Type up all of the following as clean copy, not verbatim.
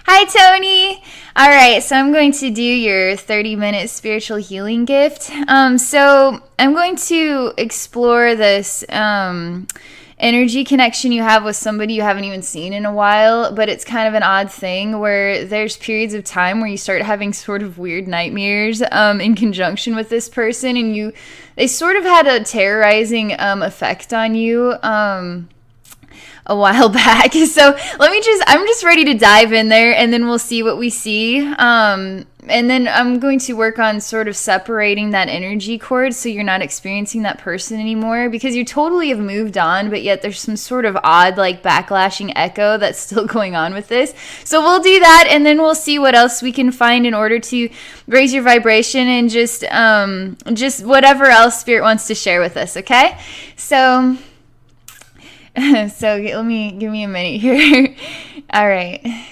Hi, Tony. All right, so I'm going to do your 30-minute spiritual healing gift. So I'm going to explore this energy connection you have with somebody you haven't even seen in a while, but it's kind of an odd thing where there's periods of time where you start having sort of weird nightmares in conjunction with this person, and they sort of had a terrorizing effect on you. A while back. So I'm just ready to dive in there, and then we'll see what we see. And then I'm going to work on sort of separating that energy cord so you're not experiencing that person anymore, because you totally have moved on, but yet there's some sort of odd, like, backlashing echo that's still going on with this. So we'll do that, and then we'll see what else we can find in order to raise your vibration and just whatever else Spirit wants to share with us, okay? So give me a minute here. All right.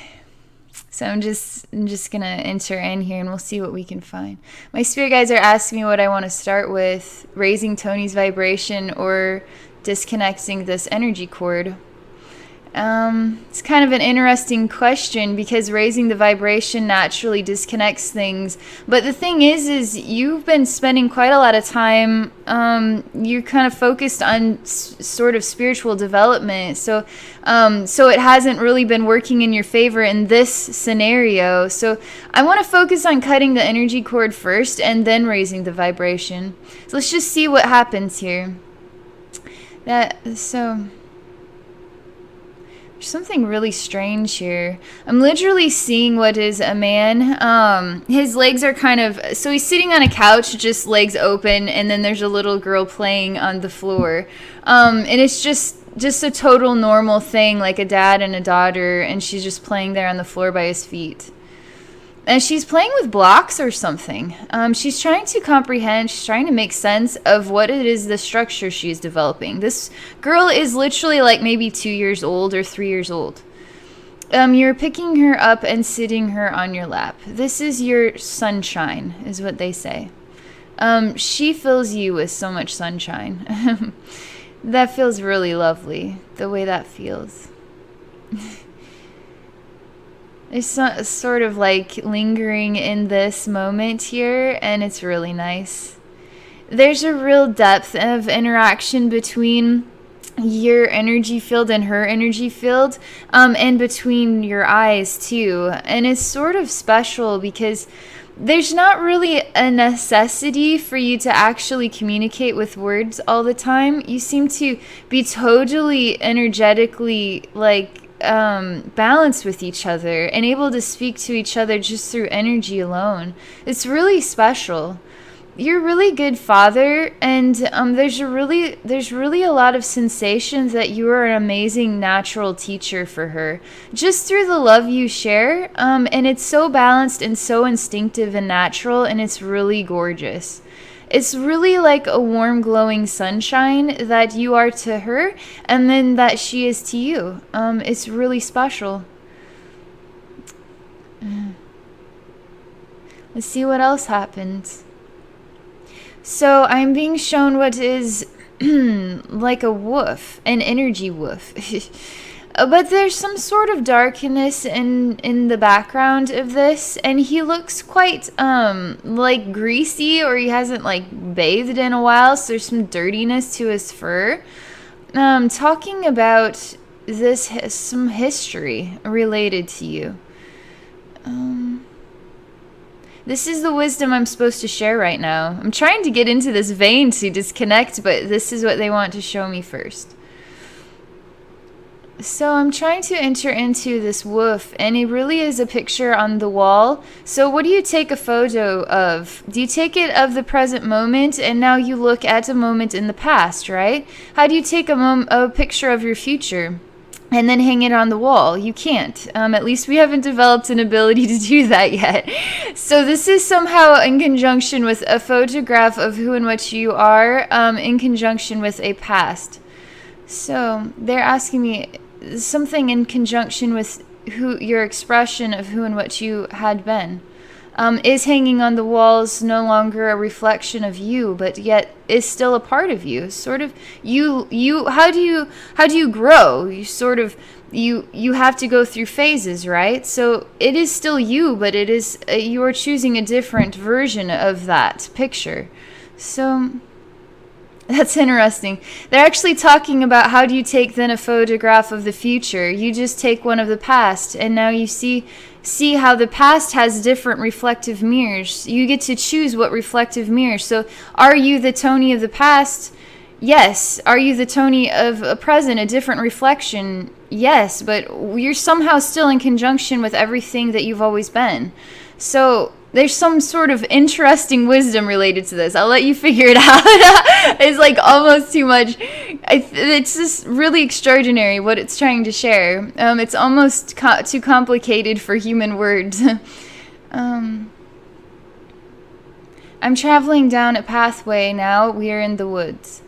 So I'm just gonna enter in here and we'll see what we can find. My spirit guides are asking me what I want to start with: raising Tony's vibration or disconnecting this energy cord. It's kind of an interesting question because raising the vibration naturally disconnects things. But the thing is you've been spending quite a lot of time, you're kind of focused on sort of spiritual development. So it hasn't really been working in your favor in this scenario. So I want to focus on cutting the energy cord first and then raising the vibration. So let's just see what happens here. There's something really strange here. I'm literally seeing what is a man. His legs are so he's sitting on a couch, just legs open, and then there's a little girl playing on the floor. And it's just a total normal thing, like a dad and a daughter, and she's just playing there on the floor by his feet. And she's playing with blocks or something. She's trying to comprehend, she's trying to make sense of what it is, the structure she's developing. This girl is literally like maybe 2 years old or 3 years old. You're picking her up and sitting her on your lap. This is your sunshine, is what they say. She fills you with so much sunshine. That feels really lovely, the way that feels. There's sort of like lingering in this moment here, and it's really nice. There's a real depth of interaction between your energy field and her energy field, and between your eyes too. And it's sort of special because there's not really a necessity for you to actually communicate with words all the time. You seem to be totally energetically balanced with each other and able to speak to each other just through energy alone. It's really special. You're a really good father, and there's really a lot of sensations that you are an amazing natural teacher for her, just through the love you share. And it's so balanced and so instinctive and natural, and it's really gorgeous. It's really like a warm, glowing sunshine that you are to her, and then that she is to you. It's really special. Let's see what else happens. So I'm being shown what is like a woof, an energy woof. But there's some sort of darkness in the background of this, and he looks quite like greasy, or he hasn't like bathed in a while, so there's some dirtiness to his fur. Talking about this some history related to you. This is the wisdom I'm supposed to share right now. I'm trying to get into this vein to disconnect, but this is what they want to show me first. So I'm trying to enter into this woof, and it really is a picture on the wall. So what do you take a photo of? Do you take it of the present moment, and now you look at a moment in the past, right? How do you take a picture of your future and then hang it on the wall? You can't. At least we haven't developed an ability to do that yet. So this is somehow in conjunction with a photograph of who and what you are, in conjunction with a past. So they're asking me something in conjunction with your expression of who and what you had been. is hanging on the walls no longer a reflection of you, but yet is still a part of you. Sort of how do you grow? You sort of you have to go through phases, right? So it is still you, but it is you are choosing a different version of that picture. So that's interesting. They're actually talking about how do you take then a photograph of the future. You just take one of the past, and now you see how the past has different reflective mirrors. You get to choose what reflective mirror. So are you the Tony of the past? Yes. Are you the Tony of a present, a different reflection? Yes, but you're somehow still in conjunction with everything that you've always been. So there's some sort of interesting wisdom related to this. I'll let you figure it out. It's like almost too much. It's just really extraordinary what it's trying to share. It's almost too complicated for human words. I'm traveling down a pathway now. We are in the woods.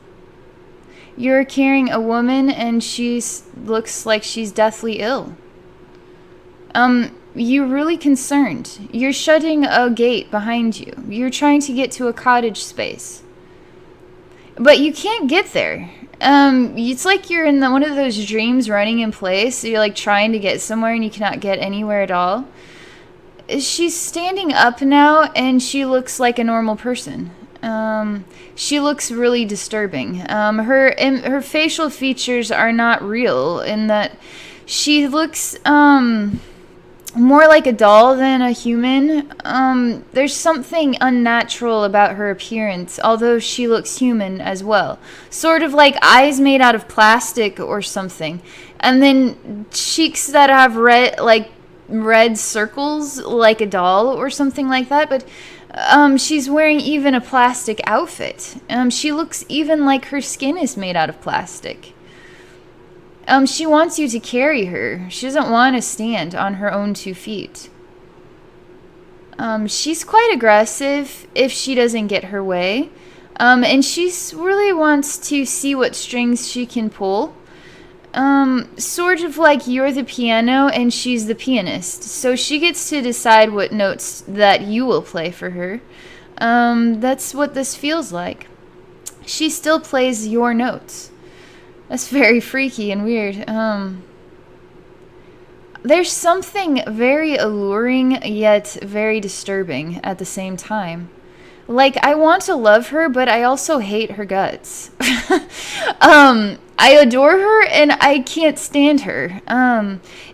You're carrying a woman, and she looks like she's deathly ill. You're really concerned. You're shutting a gate behind you. You're trying to get to a cottage space. But you can't get there. It's like you're in one of those dreams running in place. You're like trying to get somewhere and you cannot get anywhere at all. She's standing up now and she looks like a normal person. She looks really disturbing. Her facial features are not real in that she looks more like a doll than a human. There's something unnatural about her appearance, although she looks human as well. Sort of like eyes made out of plastic or something. And then cheeks that have red circles like a doll or something like that. But she's wearing even a plastic outfit. She looks even like her skin is made out of plastic. She wants you to carry her. She doesn't want to stand on her own 2 feet. She's quite aggressive if she doesn't get her way. And she really wants to see what strings she can pull. Sort of like you're the piano and she's the pianist. So she gets to decide what notes that you will play for her. That's what this feels like. She still plays your notes. That's very freaky and weird. There's something very alluring yet very disturbing at the same time. Like, I want to love her, but I also hate her guts. I adore her and I can't stand her.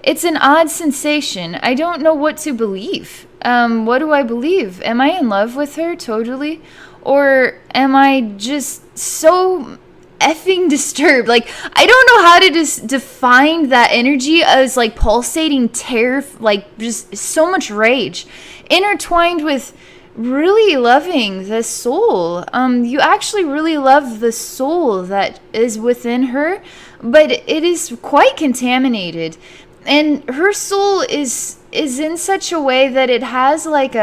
It's an odd sensation. I don't know what to believe. What do I believe? Am I in love with her totally? Or am I just so effing disturbed? Like, I don't know how to define that energy as like pulsating terror, like just so much rage intertwined with really loving the soul. You actually really love the soul that is within her, but it is quite contaminated, and her soul is in such a way that it has like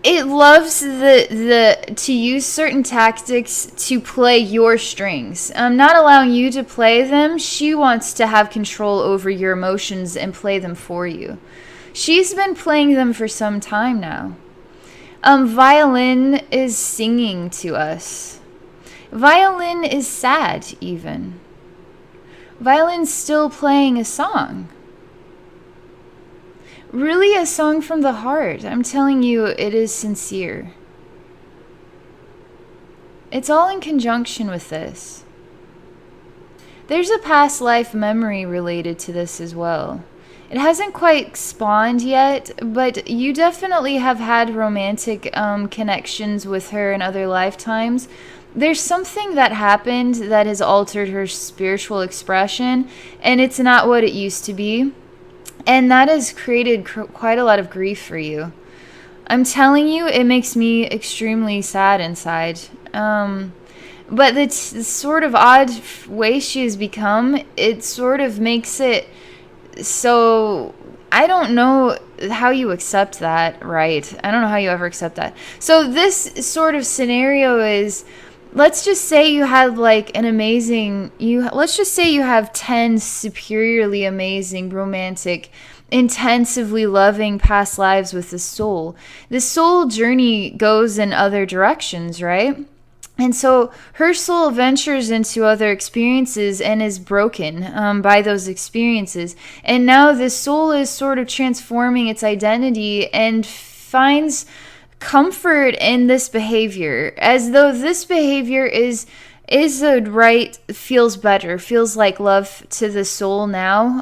it loves to use certain tactics to play your strings. Not allowing you to play them. She wants to have control over your emotions and play them for you. She's been playing them for some time now. Violin is singing to us. Violin is sad even. Violin's still playing a song. Really a song from the heart. I'm telling you, it is sincere. It's all in conjunction with this. There's a past life memory related to this as well. It hasn't quite spawned yet, but you definitely have had romantic connections with her in other lifetimes. There's something that happened that has altered her spiritual expression, and it's not what it used to be. And that has created quite a lot of grief for you. I'm telling you, it makes me extremely sad inside. But the sort of odd way she has become, it sort of makes it so... I don't know how you accept that, right? I don't know how you ever accept that. So this sort of scenario is... Let's just say you had like an amazing... Let's just say you have 10 superiorly amazing romantic intensively loving past lives with the soul. The soul journey goes in other directions, right? And so her soul ventures into other experiences and is broken by those experiences. And now this soul is sort of transforming its identity and finds comfort in this behavior, as though this behavior is a right, feels better, feels like love to the soul now,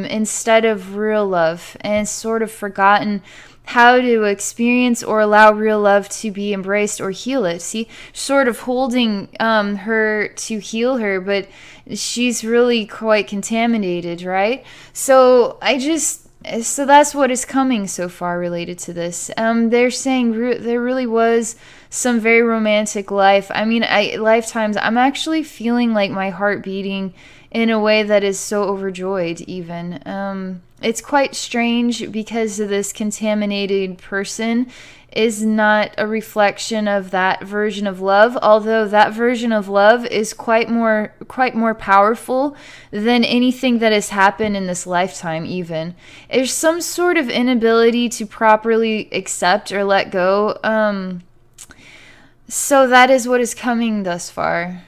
instead of real love, and sort of forgotten how to experience or allow real love to be embraced or heal it. See, sort of holding her to heal her, but she's really quite contaminated, right? So that's what is coming so far related to this. They're saying there really was some very romantic life. I mean, lifetimes. I'm actually feeling like my heart beating in a way that is so overjoyed even. It's quite strange because this contaminated person is not a reflection of that version of love, although that version of love is quite more powerful than anything that has happened in this lifetime even. There's some sort of inability to properly accept or let go. So that is what is coming thus far.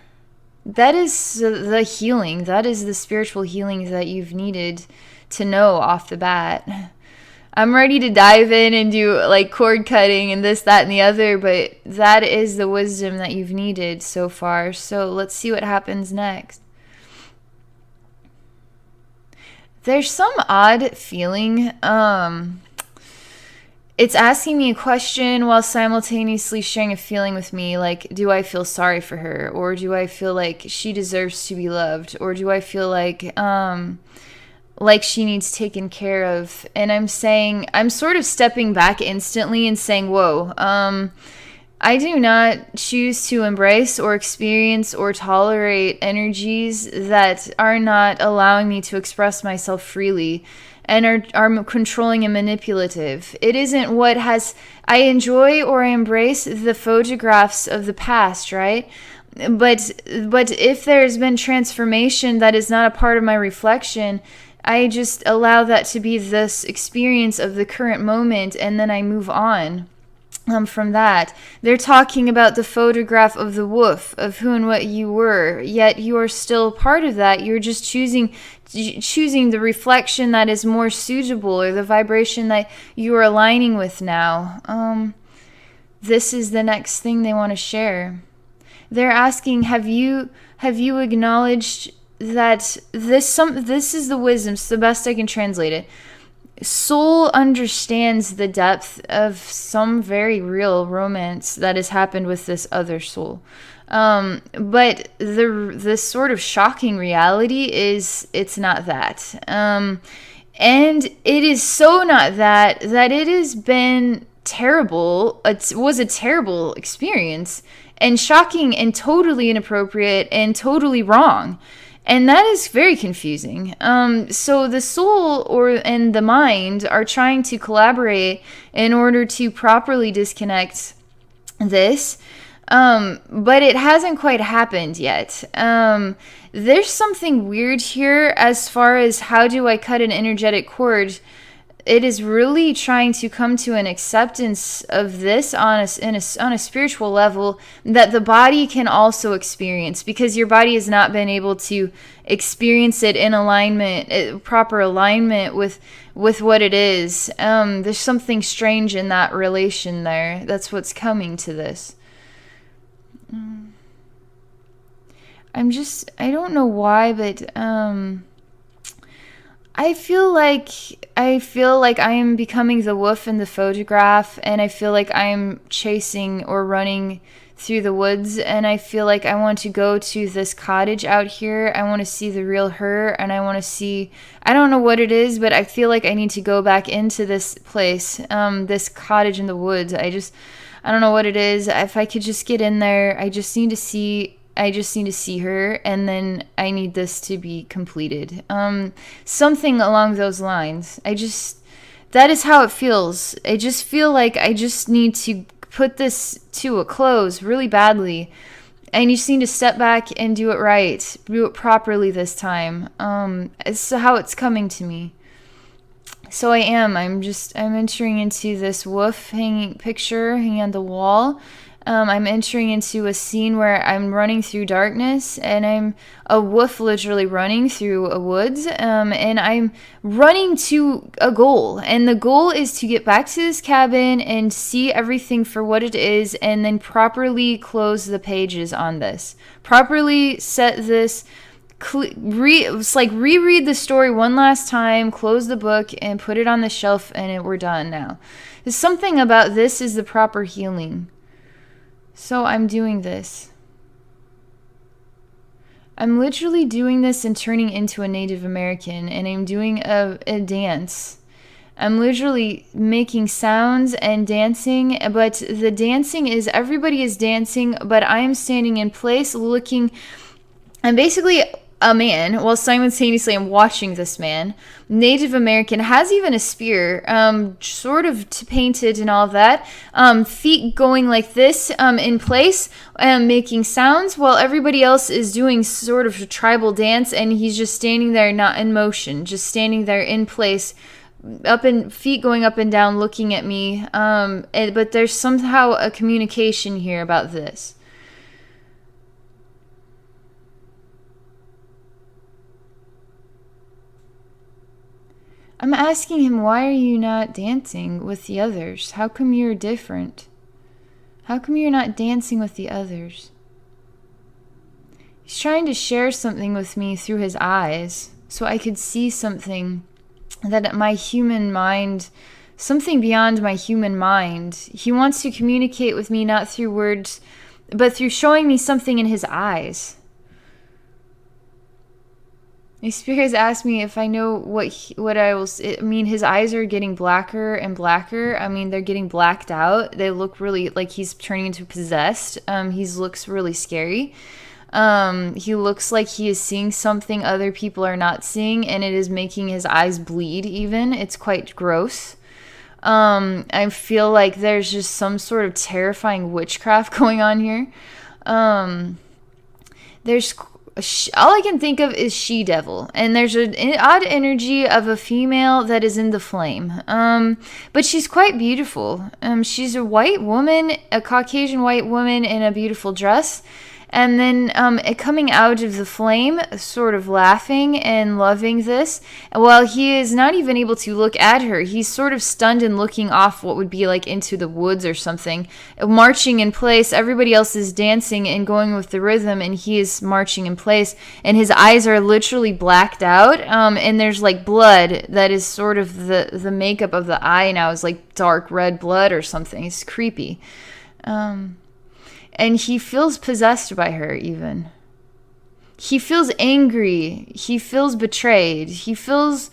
That is the healing. That is the spiritual healing that you've needed to know off the bat. I'm ready to dive in and do like cord cutting and this, that, and the other, but that is the wisdom that you've needed so far. So let's see what happens next. There's some odd feeling. It's asking me a question while simultaneously sharing a feeling with me, like, do I feel sorry for her? Or do I feel like she deserves to be loved? Or do I feel like she needs taken care of? And I'm sort of stepping back instantly and saying, whoa, I do not choose to embrace or experience or tolerate energies that are not allowing me to express myself freely and are controlling and manipulative. It isn't what I enjoy or I embrace the photographs of the past, right? But if there's been transformation that is not a part of my reflection, I just allow that to be this experience of the current moment, and then I move on. From that, they're talking about the photograph of the wolf, of who and what you were, yet you are still part of that. You're just choosing the reflection that is more suitable, or the vibration that you are aligning with now. This is the next thing they want to share. They're asking, have you acknowledged that this is the wisdom? It's the best I can translate it. Soul understands the depth of some very real romance that has happened with this other soul. But this sort of shocking reality is it's not that. And it is so not that it has been terrible. It was a terrible experience and shocking and totally inappropriate and totally wrong. And that is very confusing. So the soul and the mind are trying to collaborate in order to properly disconnect this. But it hasn't quite happened yet. There's something weird here as far as how do I cut an energetic cord. It is really trying to come to an acceptance of this on a spiritual level that the body can also experience, because your body has not been able to experience it in alignment, proper alignment with what it is. There's something strange in that relation there. That's what's coming to this. I don't know why, but I feel like I am becoming the wolf in the photograph, and I feel like I am chasing or running through the woods, and I feel like I want to go to this cottage out here. I want to see the real her, and I want to see, I don't know what it is, but I feel like I need to go back into this place, this cottage in the woods. I don't know what it is. If I could just get in there, I just need to see her, and then I need this to be completed. Something along those lines. That is how it feels. I just feel like I just need to put this to a close really badly. And you just need to step back and do it right. Do it properly this time. It's how it's coming to me. So I'm entering into this wolf picture hanging on the wall. I'm entering into a scene where I'm running through darkness, and I'm a wolf literally running through a woods, and I'm running to a goal. And the goal is to get back to this cabin and see everything for what it is, and then properly close the pages on this. Properly set this, reread the story one last time, close the book, and put it on the shelf, and we're done now. There's something about this is the proper healing. So I'm doing this. I'm literally doing this and turning into a Native American, and I'm doing a dance. I'm literally making sounds and dancing, but the dancing is everybody is dancing, but I am standing in place looking. I'm basically a man while simultaneously I'm watching this man. Native American, has even a spear, sort of painted and all of that. Feet going like this in place, making sounds, while everybody else is doing sort of a tribal dance, and he's just standing there, not in motion, just standing there in place, feet going up and down, looking at me. But there's somehow a communication here about this. I'm asking him, why are you not dancing with the others? How come you're different? How come you're not dancing with the others? He's trying to share something with me through his eyes, so I could see something that my human mind, something beyond my human mind. He wants to communicate with me not through words, but through showing me something in his eyes. My spirits asked me if I know what I will. I mean, his eyes are getting blacker and blacker. I mean, they're getting blacked out. They look really like he's turning into possessed. He looks really scary. He looks like he is seeing something other people are not seeing, and it is making his eyes bleed even. It's quite gross. I feel like there's just some sort of terrifying witchcraft going on here. There's all I can think of is she-devil, and there's an odd energy of a female that is in the flame, but she's quite beautiful. She's a white woman, a Caucasian white woman in a beautiful dress, and then coming out of the flame, sort of laughing and loving this, while he is not even able to look at her. He's sort of stunned and looking off what would be like into the woods or something, marching in place. Everybody else is dancing and going with the rhythm, and he is marching in place, and his eyes are literally blacked out, and there's like blood that is sort of the makeup of the eye now is like dark red blood or something. It's creepy. And he feels possessed by her even. He feels angry. He feels betrayed. He feels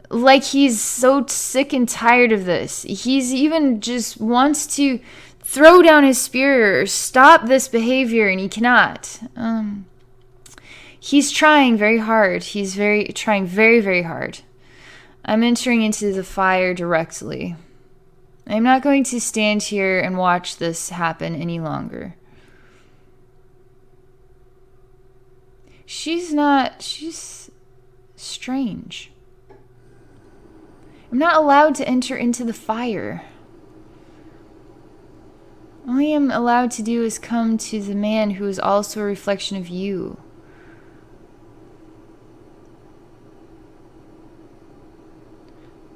like he's so sick and tired of this. He's even just wants to throw down his spear or stop this behavior, and he cannot. He's trying very hard. He's trying very, very hard. I'm entering into the fire directly. I'm not going to stand here and watch this happen any longer. She's strange. I'm not allowed to enter into the fire. All I am allowed to do is come to the man who is also a reflection of you.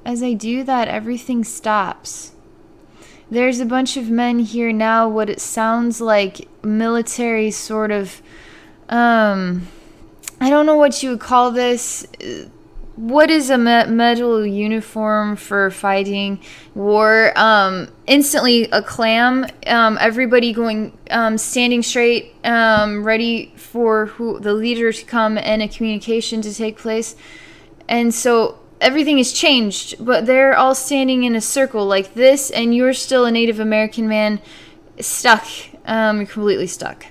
As I do that, everything stops. There's a bunch of men here now, what it sounds like military sort of, I don't know what you would call this. What is a metal uniform for fighting war? Instantly a clam. Everybody going, standing straight, ready for the leader to come and a communication to take place. And so everything has changed, but they're all standing in a circle like this, and you're still a Native American man stuck. You're completely stuck.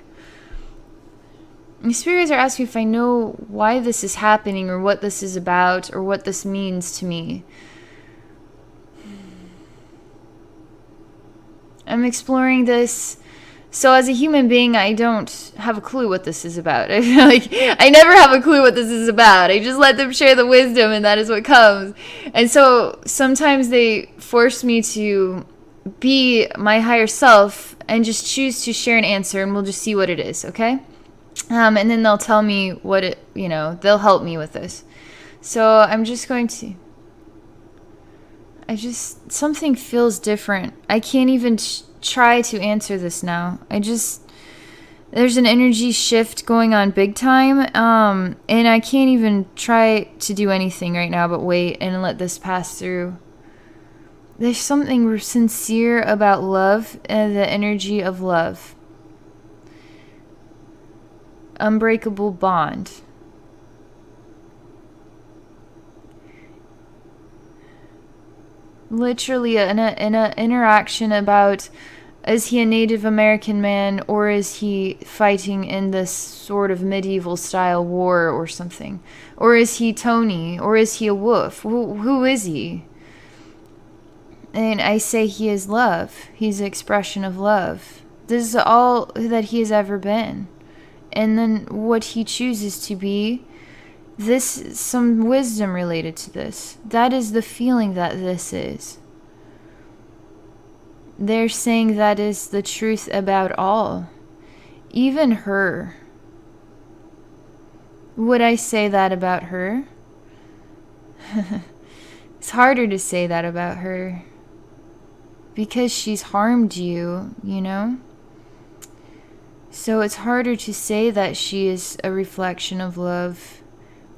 My spirits are asking if I know why this is happening, or what this is about, or what this means to me. I'm exploring this So as a human being, I don't have a clue what this is about. Like, I never have a clue what this is about. I just let them share the wisdom, and that is what comes. And so sometimes they force me to be my higher self and just choose to share an answer, and we'll just see what it is, okay? And then they'll tell me what it, they'll help me with this. So I'm just going to... something feels different. I can't even try to answer this now. There's an energy shift going on big time, and I can't even try to do anything right now but wait and let this pass through. There's something sincere about love and the energy of love. Unbreakable bond. Literally an interaction about, is he a Native American man, or is he fighting in this sort of medieval style war or something? Or is he Tony? Or is he a wolf? Who is he? And I say he is love. He's the expression of love. This is all that he has ever been. And then what he chooses to be, this, some wisdom related to this. That is the feeling that this is. They're saying that is the truth about all. Even her. Would I say that about her? It's harder to say that about her. Because she's harmed you, So it's harder to say that she is a reflection of love.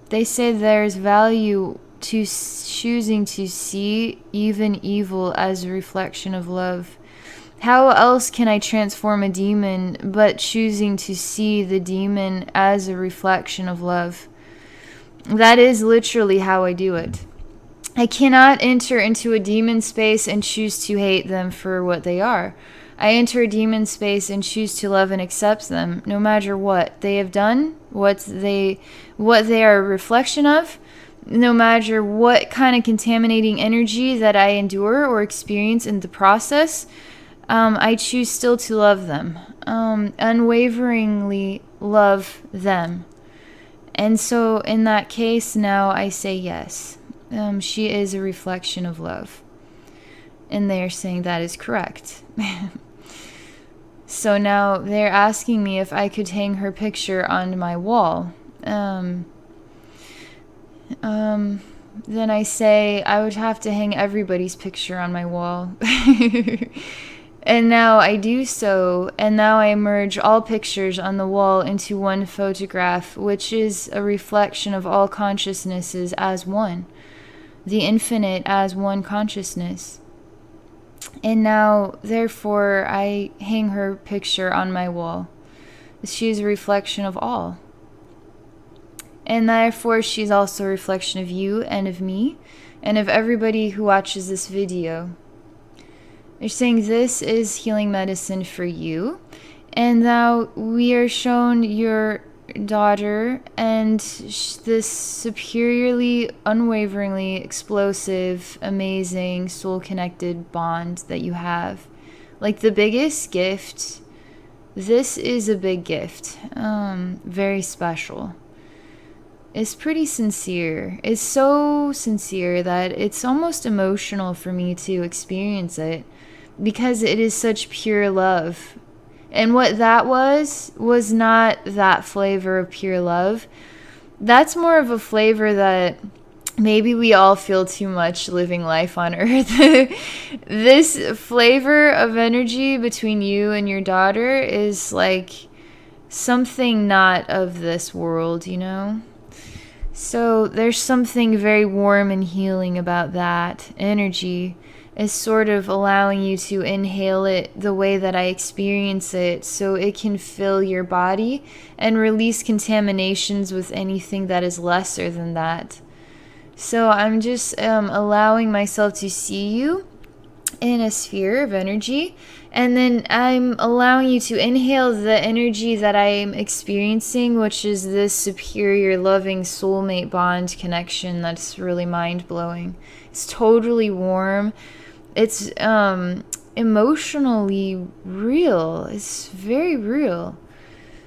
They say there's value to choosing to see even evil as a reflection of love. How else can I transform a demon but choosing to see the demon as a reflection of love? That is literally how I do it. I cannot enter into a demon space and choose to hate them for what they are. I enter a demon space and choose to love and accept them, no matter what they have done, what they are a reflection of, no matter what kind of contaminating energy that I endure or experience in the process. I choose still to love them, unwaveringly love them. And so in that case, now I say yes. She is a reflection of love. And they're saying that is correct. So now they're asking me if I could hang her picture on my wall. Then I say I would have to hang everybody's picture on my wall. And now I do so, and now I merge all pictures on the wall into one photograph, which is a reflection of all consciousnesses as one. The infinite as one consciousness. And now, therefore, I hang her picture on my wall. She is a reflection of all. And therefore, she's also a reflection of you and of me and of everybody who watches this video. They're saying this is healing medicine for you. And now we are shown your daughter and this superiorly, unwaveringly explosive, amazing, soul-connected bond that you have. Like the biggest gift, this is a big gift. Very special. It's pretty sincere. It's so sincere that it's almost emotional for me to experience it because it is such pure love. And what that was not that flavor of pure love. That's more of a flavor that maybe we all feel too much living life on earth. This flavor of energy between you and your daughter is like something not of this world, So there's something very warm and healing about that energy. Is sort of allowing you to inhale it the way that I experience it so it can fill your body and release contaminations with anything that is lesser than that. So I'm just allowing myself to see you in a sphere of energy, and then I'm allowing you to inhale the energy that I'm experiencing, which is this superior loving soulmate bond connection that's really mind-blowing. It's totally warm. It's emotionally real. It's very real.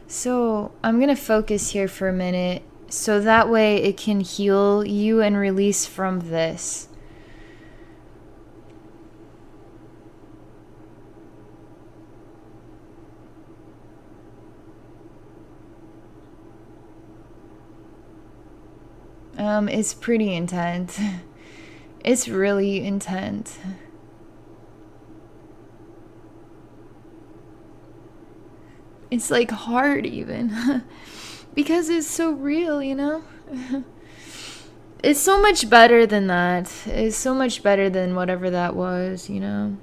So I'm going to focus here for a minute so that way it can heal you and release from this. It's pretty intense. It's really intense. It's like hard even. Because it's so real, you know? It's so much better than that. It's so much better than whatever that was, you know?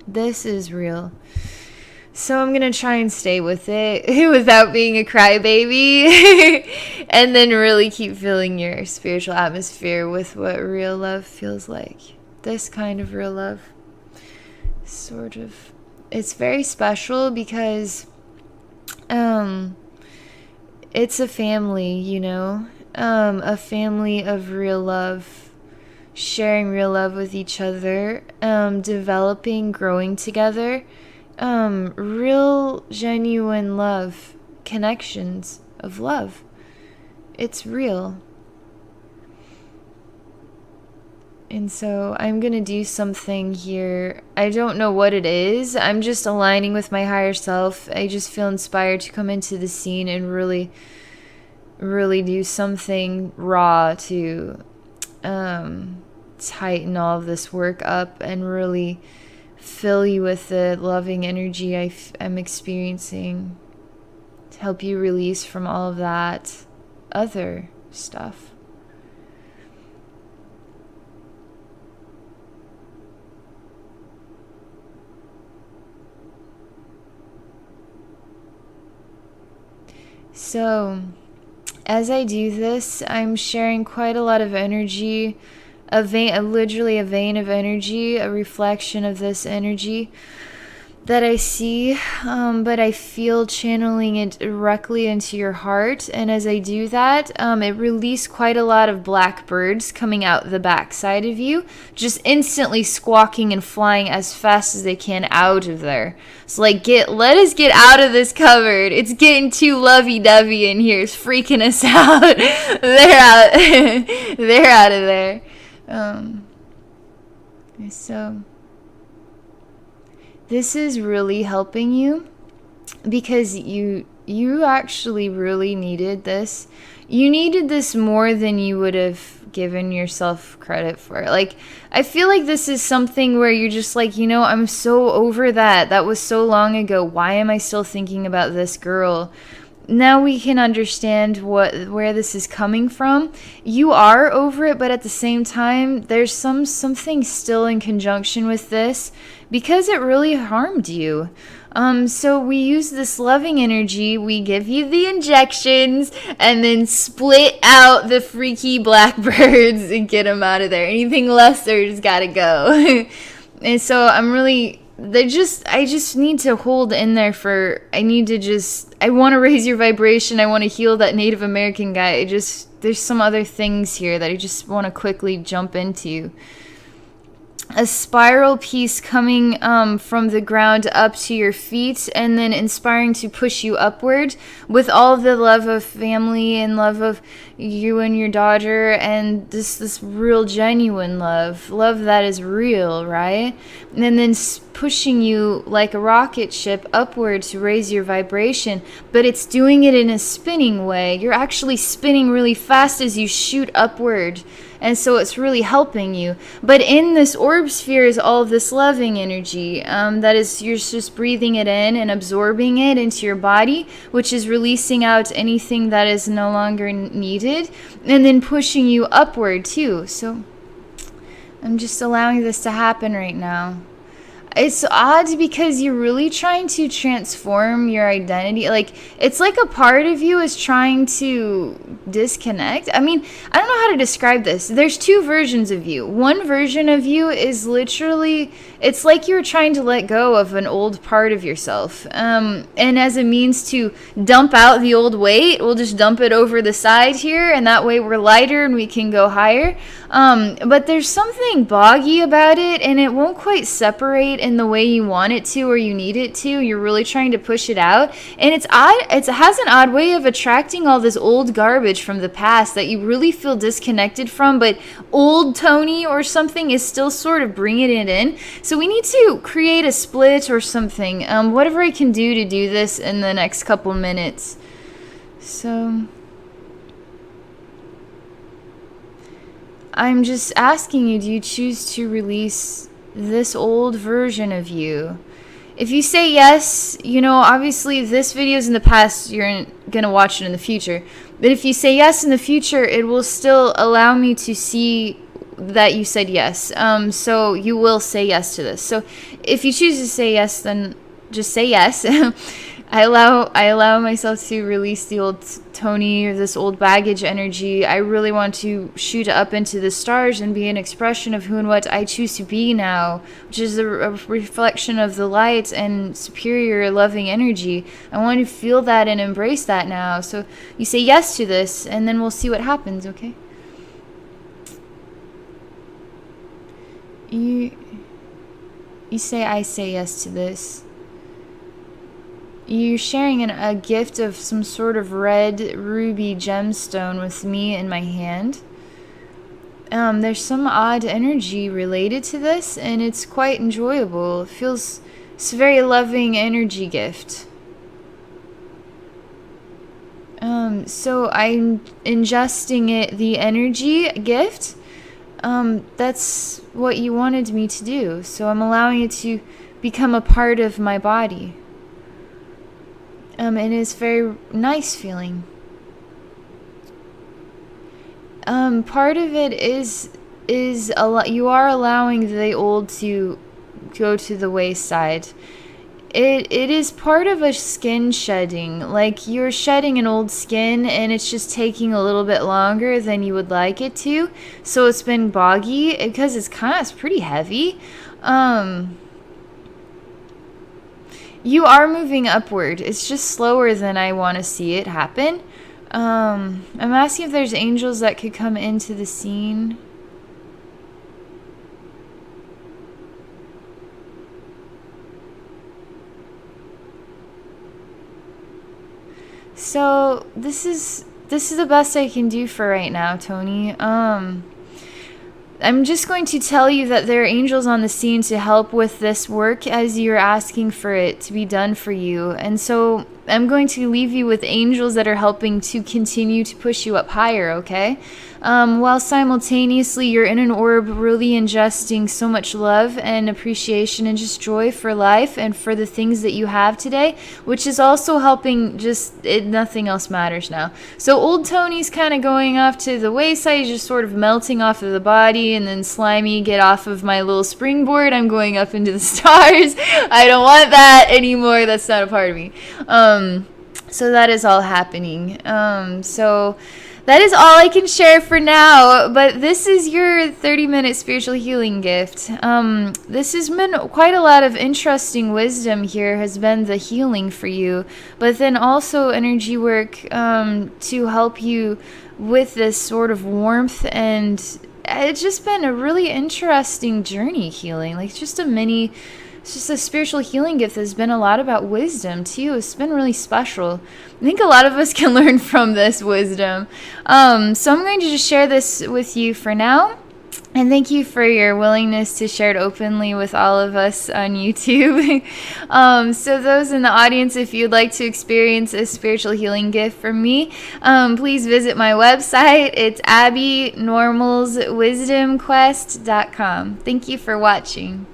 This is real. So I'm going to try and stay with it without being a crybaby. And then really keep filling your spiritual atmosphere with what real love feels like. This kind of real love. Sort of. It's very special because it's a family, you know? A family of real love. Sharing real love with each other. Developing, growing together. Real, genuine love, connections of love. It's real. And so I'm going to do something here. I don't know what it is. I'm just aligning with my higher self. I just feel inspired to come into the scene and really, really do something raw to tighten all of this work up and really fill you with the loving energy I'm experiencing to help you release from all of that other stuff. So, as I do this, I'm sharing quite a lot of energy, literally a vein of energy, a reflection of this energy that I see, but I feel channeling it directly into your heart. And as I do that, it released quite a lot of black birds coming out the backside of you, just instantly squawking and flying as fast as they can out of there. So like, let us get out of this cupboard. It's getting too lovey-dovey in here. It's freaking us out. They're out. They're out of there. So this is really helping you because you actually really needed this. You needed this more than you would have given yourself credit for. Like, I feel like this is something where you're just like, you know, I'm so over that. That was so long ago. Why am I still thinking about this girl? Now we can understand where this is coming from. You are over it, but at the same time, there's something still in conjunction with this because it really harmed you. So we use this loving energy, we give you the injections, and then split out the freaky blackbirds and get them out of there. Anything lesser just gotta go. And so I just need to hold in there I want to raise your vibration. I want to heal that Native American guy. There's some other things here that I just want to quickly jump into. A spiral piece coming from the ground up to your feet and then inspiring to push you upward with all the love of family and love of you and your daughter and this real genuine love that is real, right? And then pushing you like a rocket ship upward to raise your vibration, but it's doing it in a spinning way. You're actually spinning really fast as you shoot upward. And so it's really helping you. But in this orb sphere is all of this loving energy. That is, you're just breathing it in and absorbing it into your body, which is releasing out anything that is no longer needed, and then pushing you upward too. So I'm just allowing this to happen right now. It's odd because you're really trying to transform your identity. Like, it's like a part of you is trying to disconnect. I mean, I don't know how to describe this. There's two versions of you. One version of you is literally, it's like you're trying to let go of an old part of yourself. And as a means to dump out the old weight, we'll just dump it over the side here, and that way we're lighter and we can go higher. But there's something boggy about it, and it won't quite separate in the way you want it to or you need it to. You're really trying to push it out. And it's odd. It has an odd way of attracting all this old garbage from the past that you really feel disconnected from. But old Tony or something is still sort of bringing it in. So we need to create a split or something. Whatever I can do to do this in the next couple minutes. So I'm just asking you, do you choose to release this old version of you? If you say yes, obviously this video is in the past, you're going to watch it in the future. But if you say yes in the future, it will still allow me to see that you said yes. So you will say yes to this. So if you choose to say yes, then just say yes. I allow myself to release the old Tony, or this old baggage energy. I really want to shoot up into the stars and be an expression of who and what I choose to be now, which is a reflection of the light and superior loving energy. I want to feel that and embrace that now. So you say yes to this, and then we'll see what happens, okay? You say, I say yes to this. You're sharing a gift of some sort of red ruby gemstone with me in my hand. There's some odd energy related to this, and it's quite enjoyable. It's a very loving energy gift. So I'm ingesting the energy gift. That's what you wanted me to do. So I'm allowing it to become a part of my body. And it's very nice feeling. Part of it is you are allowing the old to go to the wayside. It is part of a skin shedding. Like you're shedding an old skin and it's just taking a little bit longer than you would like it to. So it's been boggy because it's pretty heavy. You are moving upward. It's just slower than I want to see it happen. I'm asking if there's angels that could come into the scene. So this is the best I can do for right now, Tony. I'm just going to tell you that there are angels on the scene to help with this work as you're asking for it to be done for you. And so I'm going to leave you with angels that are helping to continue to push you up higher, okay? While simultaneously you're in an orb really ingesting so much love and appreciation and just joy for life and for the things that you have today, which is also helping nothing else matters now. So old Tony's kind of going off to the wayside, just sort of melting off of the body, and then Slimy, get off of my little springboard. I'm going up into the stars. I don't want that anymore. That's not a part of me. So that is all happening. So that is all I can share for now, but this is your 30-minute spiritual healing gift. This has been quite a lot of interesting wisdom here, has been the healing for you, but then also energy work to help you with this sort of warmth, and it's just been a really interesting journey healing, like it's just a spiritual healing gift that's been a lot about wisdom too. It's been really special. I think a lot of us can learn from this wisdom. So I'm going to just share this with you for now. And thank you for your willingness to share it openly with all of us on YouTube. So those in the audience, if you'd like to experience a spiritual healing gift from me, please visit my website. It's abbynormalswisdomquest.com. Thank you for watching.